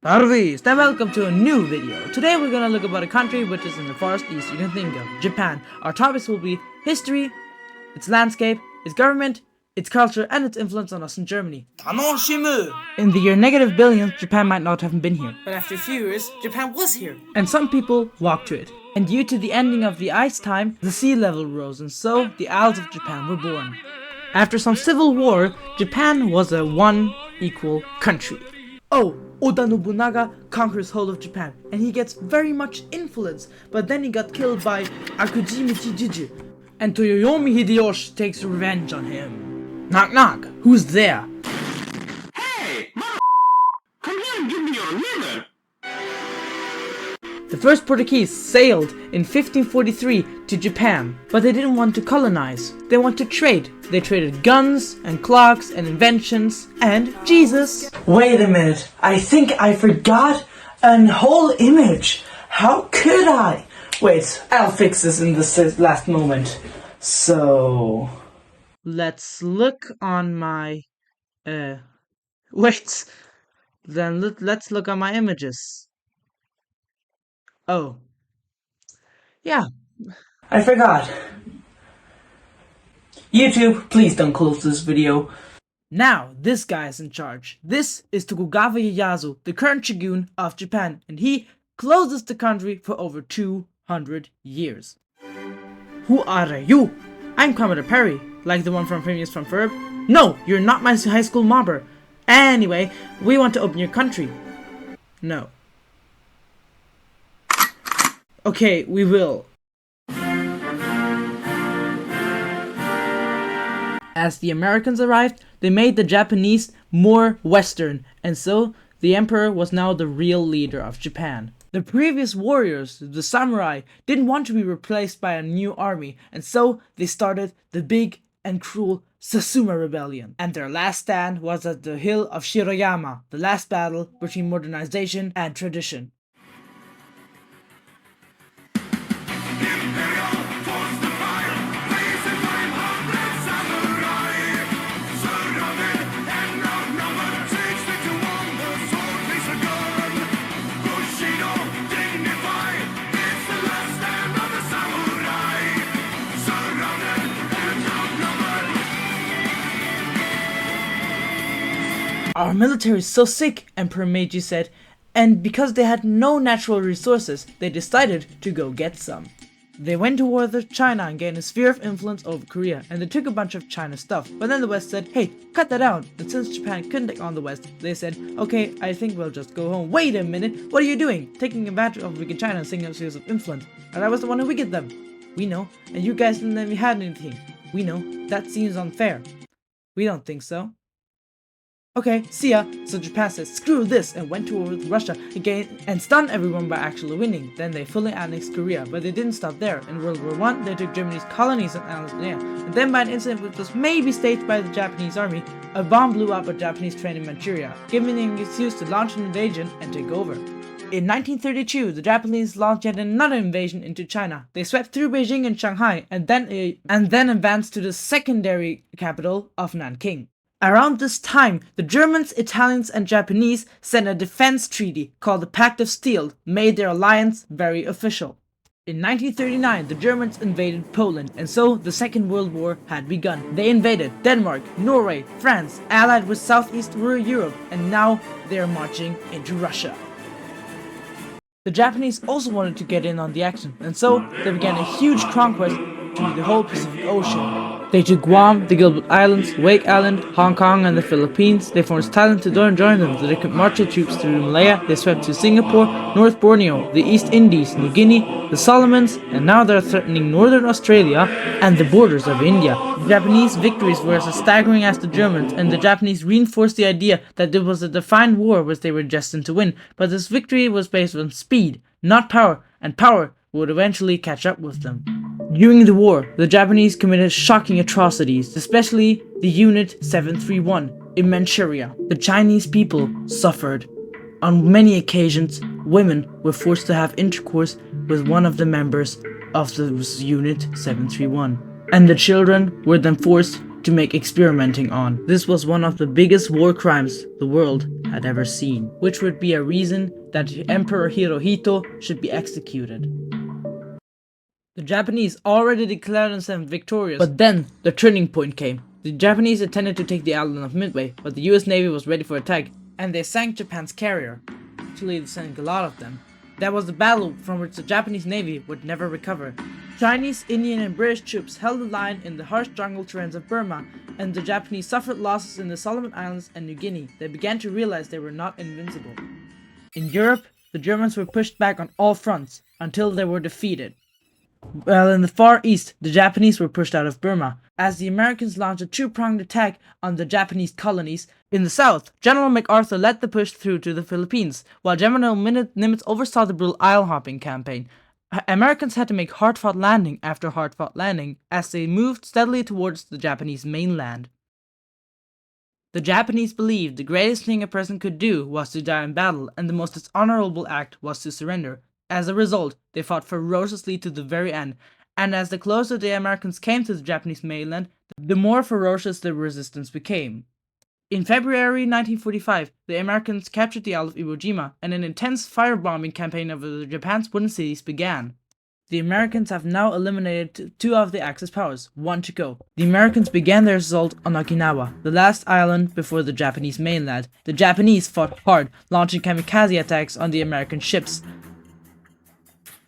Harveys, and welcome to a new video. Today we're gonna look about a country which is in the farthest east you can think of, Japan. Our topics will be history, its landscape, its government, its culture, and its influence on us in Germany. In the year negative billions, Japan might not have been here. But after a few years, Japan was here. And some people walked to it. And due to the ending of the ice time, the sea level rose, and so the Isles of Japan were born. After some civil war, Japan was a one equal country. Oh, Oda Nobunaga conquers whole of Japan, and he gets very much influence, but then he got killed by Akujimi Chijuju, and Toyotomi Hideyoshi takes revenge on him. Knock knock, who's there? Hey, come here and give me your liver. The first Portuguese sailed in 1543 to Japan, but they didn't want to colonize. They wanted to trade. They traded guns and clocks and inventions and Jesus. Wait a minute, I think I forgot an whole image. How could I? Wait, I'll fix this in this last moment. So... Let's look on my... Wait. Then let's look on my images. Oh. Yeah. I forgot. YouTube, please don't close this video. Now, this guy is in charge. This is Tokugawa Ieyasu, the current shogun of Japan, and he closes the country for over 200 years. Who are you? I'm Commodore Perry, like the one from Phineas from Ferb. No, you're not my high school mobber. Anyway, we want to open your country. No. Okay, we will. As the Americans arrived, they made the Japanese more Western, and so the emperor was now the real leader of Japan. The previous warriors, the samurai, didn't want to be replaced by a new army, and so they started the big and cruel Satsuma Rebellion. And their last stand was at the hill of Shiroyama, the last battle between modernization and tradition. Our military is so sick, Emperor Meiji said, and because they had no natural resources, they decided to go get some. They went to war with China and gained a sphere of influence over Korea, and they took a bunch of China stuff, but then the West said, hey, cut that out, and since Japan couldn't take on the West, they said, okay, I think we'll just go home. Wait a minute, what are you doing? Taking advantage of wicked China and singing up spheres of influence, and I was the one who wicked them. We know, and you guys didn't let me have anything. We know, that seems unfair. We don't think so. Okay, see ya. So Japan said, screw this, and went to war with Russia again and stunned everyone by actually winning. Then they fully annexed Korea, but they didn't stop there. In World War I, they took Germany's colonies in Algeria, and then by an incident which was maybe staged by the Japanese army, a bomb blew up a Japanese train in Manchuria, giving them an excuse to launch an invasion and take over. In 1932, the Japanese launched yet another invasion into China. They swept through Beijing and Shanghai, and then advanced to the secondary capital of Nanking. Around this time, the Germans, Italians, and Japanese signed a defense treaty called the Pact of Steel, made their alliance very official. In 1939, the Germans invaded Poland, and so the Second World War had begun. They invaded Denmark, Norway, France, allied with Southeast Europe, and now they are marching into Russia. The Japanese also wanted to get in on the action, and so they began a huge conquest to the whole Pacific Ocean. They took Guam, the Gilbert Islands, Wake Island, Hong Kong, and the Philippines. They forced Thailand to join them, so they could march their troops through Malaya. They swept to Singapore, North Borneo, the East Indies, New Guinea, the Solomons, and now they're threatening northern Australia and the borders of India. The Japanese victories were as staggering as the Germans, and the Japanese reinforced the idea that it was a defined war which they were destined to win. But this victory was based on speed, not power, and power would eventually catch up with them. During the war, the Japanese committed shocking atrocities, especially the Unit 731 in Manchuria. The Chinese people suffered. On many occasions, women were forced to have intercourse with one of the members of the Unit 731, and the children were then forced to make experimenting on. This was one of the biggest war crimes the world had ever seen, which would be a reason that Emperor Hirohito should be executed. The Japanese already declared themselves victorious, but then the turning point came. The Japanese intended to take the island of Midway, but the US Navy was ready for attack, and they sank Japan's carrier. Actually, they sank a lot of them. That was the battle from which the Japanese Navy would never recover. Chinese, Indian, and British troops held the line in the harsh jungle terrains of Burma, and the Japanese suffered losses in the Solomon Islands and New Guinea. They began to realize they were not invincible. In Europe, the Germans were pushed back on all fronts until they were defeated. While in the Far East, the Japanese were pushed out of Burma, as the Americans launched a two-pronged attack on the Japanese colonies. In the south, General MacArthur led the push through to the Philippines, while General Nimitz oversaw the brutal isle-hopping campaign. Americans had to make hard-fought landing after hard-fought landing as they moved steadily towards the Japanese mainland. The Japanese believed the greatest thing a person could do was to die in battle, and the most dishonorable act was to surrender. As a result, they fought ferociously to the very end, and as the closer the Americans came to the Japanese mainland, the more ferocious the resistance became. In February 1945, the Americans captured the Isle of Iwo Jima, and an intense firebombing campaign over Japan's wooden cities began. The Americans have now eliminated two of the Axis powers, one to go. The Americans began their assault on Okinawa, the last island before the Japanese mainland. The Japanese fought hard, launching kamikaze attacks on the American ships.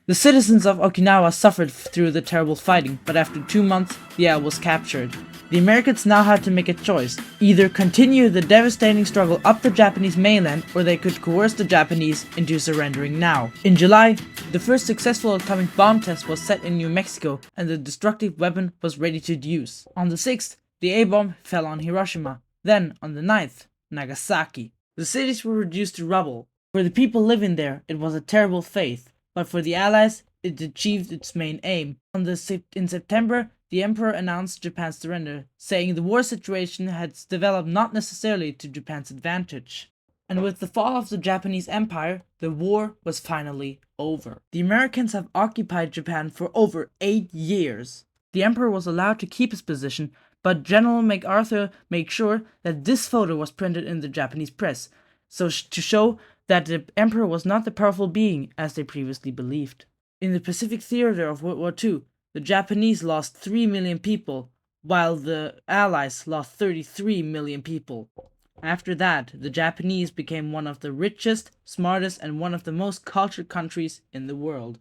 The citizens of Okinawa suffered through the terrible fighting, but after 2 months, the isle was captured. The Americans now had to make a choice: either continue the devastating struggle up the Japanese mainland, or they could coerce the Japanese into surrendering now. In July, the first successful atomic bomb test was set in New Mexico, and the destructive weapon was ready to use. On the 6th, the A-bomb fell on Hiroshima. Then, on the 9th, Nagasaki. The cities were reduced to rubble. For the people living there, it was a terrible fate. But for the Allies, it achieved its main aim. In September, the Emperor announced Japan's surrender, saying the war situation had developed not necessarily to Japan's advantage. And with the fall of the Japanese Empire, the war was finally over. The Americans have occupied Japan for over 8 years. The Emperor was allowed to keep his position, but General MacArthur made sure that this photo was printed in the Japanese press, to show that the Emperor was not the powerful being as they previously believed. In the Pacific theater of World War II, the Japanese lost 3 million people, while the Allies lost 33 million people. After that, the Japanese became one of the richest, smartest, and one of the most cultured countries in the world.